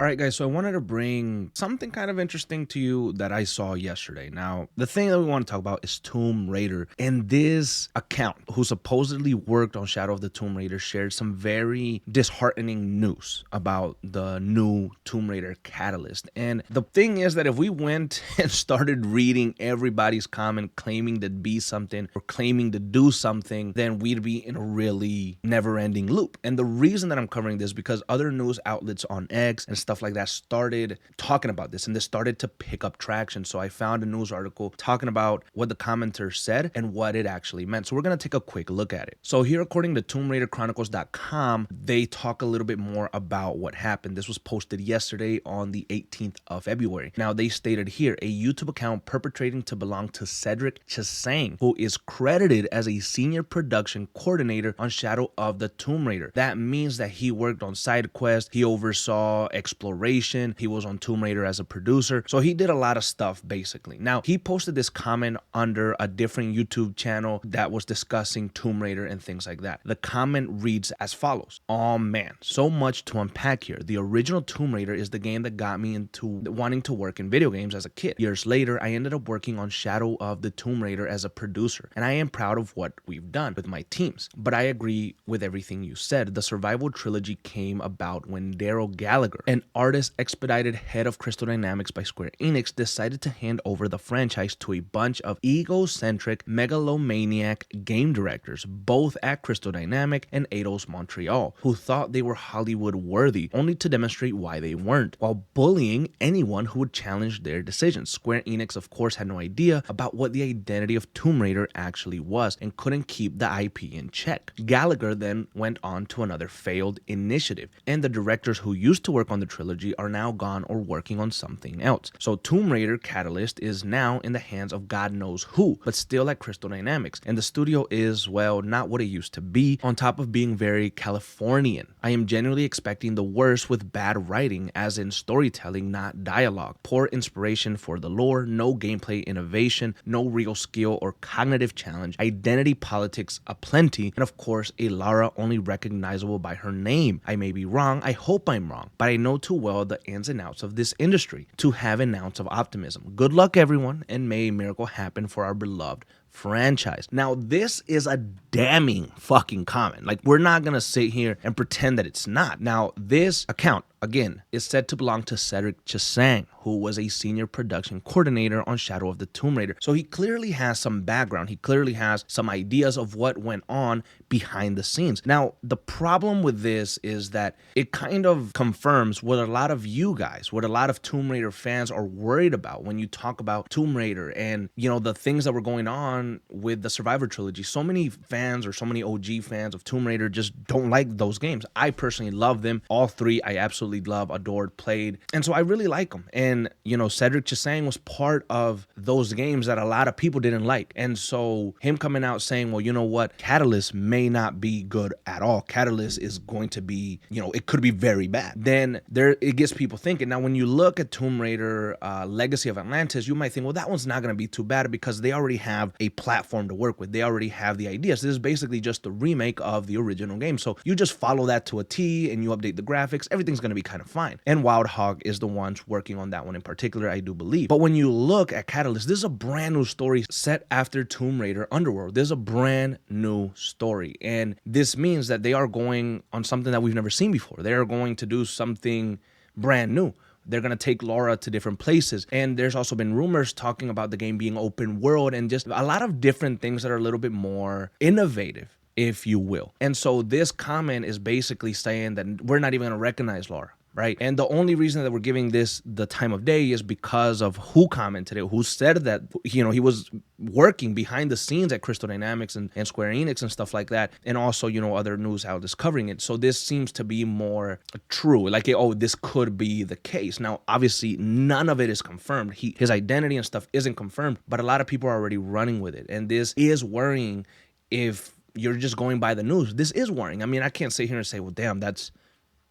All right, guys, so I wanted to bring something kind of interesting to you that I saw yesterday. Now, the thing that we want to talk about is Tomb Raider. And this account, who supposedly worked on Shadow of the Tomb Raider, shared some very disheartening news about the new Tomb Raider catalyst. And the thing is that if we went and started reading everybody's comment claiming to be something or claiming to do something, then we'd be in a really never-ending loop. And the reason that I'm covering this is because other news outlets on X and stuff like that started talking about this, and this started to pick up traction. So I found a news article talking about what the commenter said and what it actually meant. So we're going to take a quick look at it. So here, according to TombRaiderChronicles.com, they talk a little bit more about what happened. This was posted yesterday on the 18th of February. Now, they stated here, a YouTube account perpetrating to belong to Cedric Chasang, who is credited as a senior production coordinator on Shadow of the Tomb Raider. That means that he worked on side quests, he oversaw exploration, he was on Tomb Raider as a producer, so he did a lot of stuff basically. Now, he posted this comment under a different YouTube channel that was discussing Tomb Raider and things like that. The comment reads as follows: "Oh man, so much to unpack here. The original Tomb Raider is the game that got me into wanting to work in video games as a kid. Years later, I ended up working on Shadow of the Tomb Raider as a producer, and I am proud of what we've done with my teams. But I agree with everything you said. The survival trilogy came about when Daryl Gallagher, an artist expedited head of Crystal Dynamics by Square Enix, decided to hand over the franchise to a bunch of egocentric, megalomaniac game directors, both at Crystal Dynamics and Eidos Montreal, who thought they were Hollywood worthy, only to demonstrate why they weren't, while bullying anyone who would challenge their decisions. Square Enix, of course, had no idea about what the identity of Tomb Raider actually was and couldn't keep the IP in check. Gallagher then went on to another failed initiative, and the directors who used to work on the trilogy are now gone or working on something else. So Tomb Raider Catalyst is now in the hands of God knows who, but still at Crystal Dynamics. And the studio is, well, not what it used to be, on top of being very Californian. I am genuinely expecting the worst with bad writing, as in storytelling, not dialogue. Poor inspiration for the lore, no gameplay innovation, no real skill or cognitive challenge, identity politics aplenty, and of course, a Lara only recognizable by her name. I may be wrong, I hope I'm wrong, but I know too well the ins and outs of this industry to have an ounce of optimism. Good luck, everyone, and may a miracle happen for our beloved franchise." Now, this is a damning fucking comment. Like, we're not gonna sit here and pretend that it's not. Now, this account, again, is said to belong to Cedric Chasang, who was a senior production coordinator on Shadow of the Tomb Raider. So he clearly has some background. He clearly has some ideas of what went on behind the scenes. Now, the problem with this is that it kind of confirms what a lot of you guys, what a lot of Tomb Raider fans are worried about when you talk about Tomb Raider and, you know, the things that were going on with the Survivor trilogy. So many fans or so many OG fans of Tomb Raider just don't like those games. I personally love them. All three I absolutely love, adored, played. And so I really like them. And, you know, Cedric Chasang was part of those games that a lot of people didn't like. And so him coming out saying, well, you know what, Catalyst may not be good at all. Catalyst is going to be, you know, it could be very bad. Then it gets people thinking. Now, when you look at Tomb Raider Legacy of Atlantis, you might think, well, that one's not going to be too bad because they already have a platform to work with. They already have the ideas. This is basically just a remake of the original game. So you just follow that to a T and you update the graphics. Everything's going to be kind of fine. And Wild Hog is the ones working on that one in particular, I do believe. But when you look at Catalyst, this is a brand new story set after Tomb Raider Underworld. There's a brand new story. And this means that they are going on something that we've never seen before. They are going to do something brand new. They're going to take Laura to different places. And there's also been rumors talking about the game being open world and just a lot of different things that are a little bit more innovative, if you will. And so this comment is basically saying that we're not even going to recognize Laura. Right. And the only reason that we're giving this the time of day is because of who commented it, who said that, you know, he was working behind the scenes at Crystal Dynamics and Square Enix and stuff like that. And also, you know, other news outlets covering it. So this seems to be more true. Like, oh, this could be the case. Now, obviously, none of it is confirmed. His identity and stuff isn't confirmed, but a lot of people are already running with it. And this is worrying if you're just going by the news. This is worrying. I mean, I can't sit here and say, well, damn,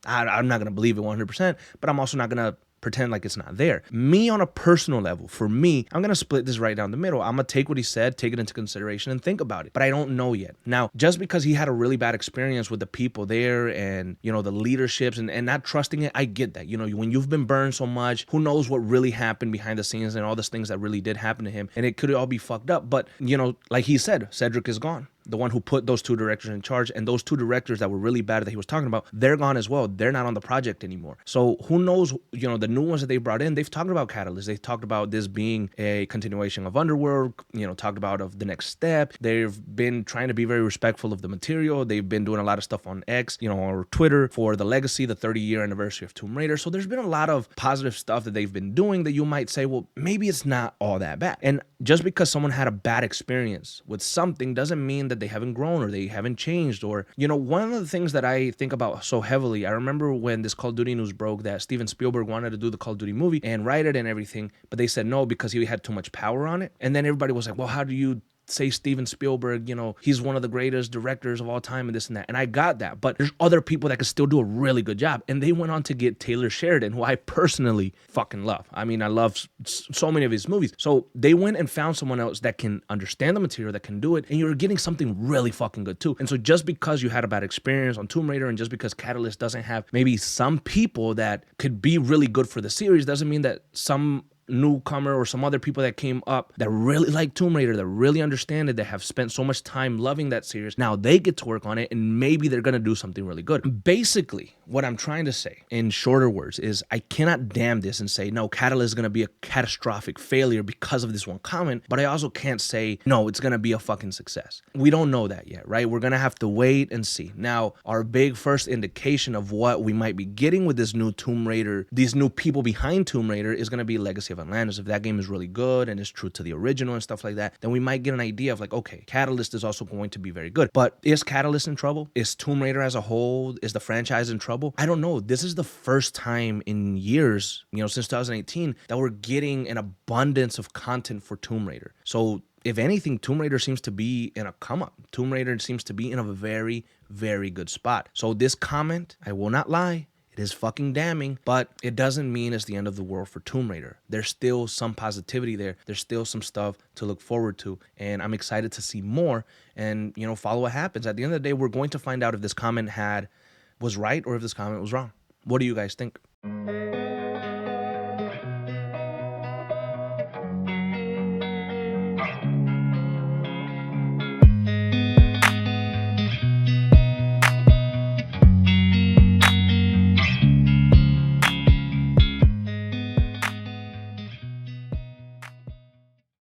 I'm not going to believe it 100%, but I'm also not going to pretend like it's not there. Me on a personal level, for me, I'm going to split this right down the middle. I'm going to take what he said, take it into consideration and think about it. But I don't know yet. Now, just because he had a really bad experience with the people there and, the leaderships and not trusting it, I get that. When you've been burned so much, who knows what really happened behind the scenes and all those things that really did happen to him. And it could all be fucked up. But, like he said, Cedric is gone. The one who put those two directors in charge, and those two directors that were really bad that he was talking about, they're gone as well. They're not on the project anymore. So who knows, the new ones that they brought in, they've talked about Catalyst. They've talked about this being a continuation of Underworld, talked about of the next step. They've been trying to be very respectful of the material. They've been doing a lot of stuff on X, or Twitter for the legacy, the 30-year anniversary of Tomb Raider. So there's been a lot of positive stuff that they've been doing that you might say, well, maybe it's not all that bad. And just because someone had a bad experience with something doesn't mean that they haven't grown or they haven't changed. Or, one of the things that I think about so heavily, I remember when this Call of Duty news broke that Steven Spielberg wanted to do the Call of Duty movie and write it and everything, but they said no because he had too much power on it. And then everybody was like, well, how do you say Steven Spielberg, he's one of the greatest directors of all time and this and that. And I got that. But there's other people that could still do a really good job. And they went on to get Taylor Sheridan, who I personally fucking love. I mean, I love so many of his movies. So they went and found someone else that can understand the material, that can do it. And you're getting something really fucking good too. And so just because you had a bad experience on Tomb Raider and just because Catalyst doesn't have maybe some people that could be really good for the series doesn't mean that some newcomer or some other people that came up that really like Tomb Raider, that really understand it, that have spent so much time loving that series, now they get to work on it and maybe they're gonna do something really good. Basically, what I'm trying to say in shorter words is I cannot damn this and say, no, Catalyst is gonna be a catastrophic failure because of this one comment, but I also can't say, no, it's gonna be a fucking success. We don't know that yet, right? We're gonna have to wait and see. Now, our big first indication of what we might be getting with this new Tomb Raider, these new people behind Tomb Raider, is gonna be Legacy of Atlantis. If that game is really good and is true to the original and stuff like that, then we might get an idea of like, okay, Catalyst is also going to be very good. But is Catalyst in trouble? Is Tomb Raider as a whole, is the franchise in trouble? I don't know. This is the first time in years, since 2018, that we're getting an abundance of content for Tomb Raider. So if anything, Tomb Raider seems to be in a come up. Tomb Raider seems to be in a very, very good spot. So this comment, I will not lie, it is fucking damning, but it doesn't mean it's the end of the world for Tomb Raider. There's still some positivity there. There's still some stuff to look forward to, and I'm excited to see more and, follow what happens. At the end of the day, we're going to find out if this comment was right or if this comment was wrong. What do you guys think?